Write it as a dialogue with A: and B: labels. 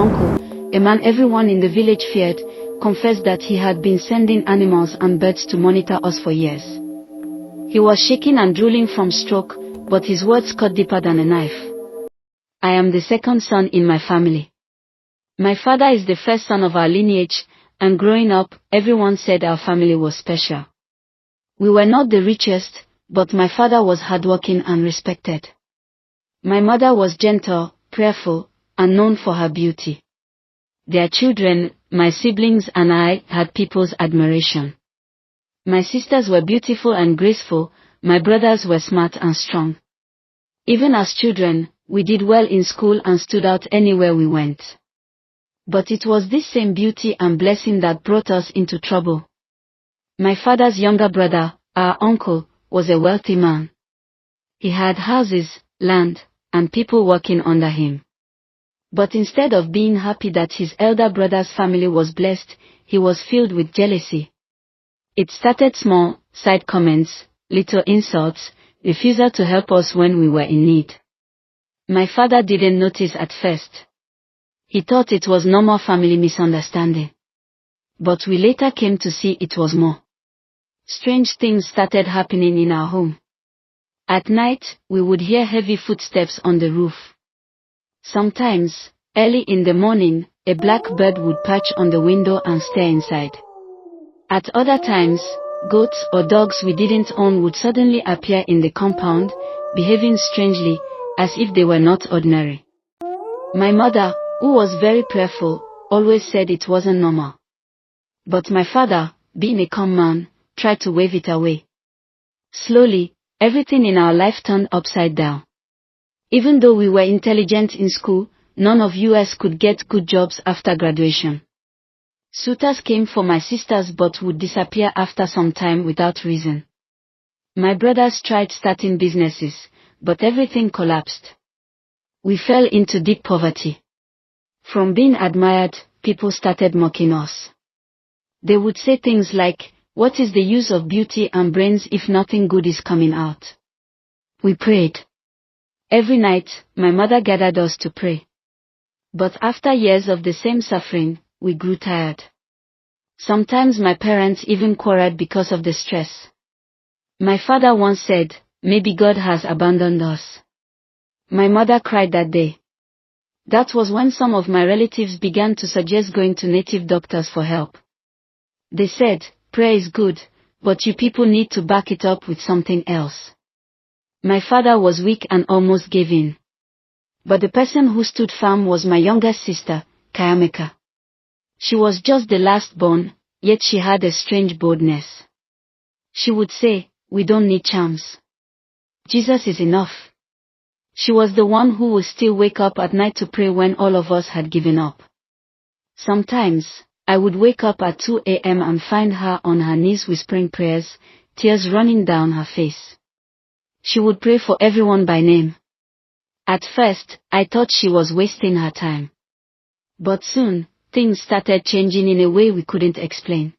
A: uncle, a man everyone in the village feared, confessed that he had been sending animals and birds to monitor us for years. He was shaking and drooling from stroke, but his words cut deeper than a knife. I am the second son in my family. My father is the first son of our lineage, and growing up, everyone said our family was special. We were not the richest, but my father was hardworking and respected. My mother was gentle, prayerful, and known for her beauty. Their children, my siblings and I, had people's admiration. My sisters were beautiful and graceful, my brothers were smart and strong. Even as children, we did well in school and stood out anywhere we went. But it was this same beauty and blessing that brought us into trouble. My father's younger brother, our uncle, was a wealthy man. He had houses, land, and people working under him. But instead of being happy that his elder brother's family was blessed, he was filled with jealousy. It started small, side comments, little insults, refusal to help us when we were in need. My father didn't notice at first. He thought it was normal family misunderstanding. But we later came to see it was more. Strange things started happening in our home. At night, we would hear heavy footsteps on the roof. Sometimes, early in the morning, a black bird would perch on the window and stare inside. At other times, goats or dogs we didn't own would suddenly appear in the compound, behaving strangely, as if they were not ordinary. My mother, who was very prayerful, always said it wasn't normal. But my father, being a calm man, tried to wave it away. Slowly, everything in our life turned upside down. Even though we were intelligent in school, none of us could get good jobs after graduation. Suitors came for my sisters but would disappear after some time without reason. My brothers tried starting businesses, but everything collapsed. We fell into deep poverty. From being admired, people started mocking us. They would say things like, "What is the use of beauty and brains if nothing good is coming out?" We prayed. Every night, my mother gathered us to pray. But after years of the same suffering, we grew tired. Sometimes my parents even quarreled because of the stress. My father once said, "Maybe God has abandoned us." My mother cried that day. That was when some of my relatives began to suggest going to native doctors for help. They said, "Prayer is good, but you people need to back it up with something else." My father was weak and almost gave in. But the person who stood firm was my younger sister, Kayameka. She was just the last born, yet she had a strange boldness. She would say, "We don't need charms. Jesus is enough." She was the one who would still wake up at night to pray when all of us had given up. Sometimes, I would wake up at 2 a.m. and find her on her knees whispering prayers, tears running down her face. She would pray for everyone by name. At first, I thought she was wasting her time. But soon, things started changing in a way we couldn't explain.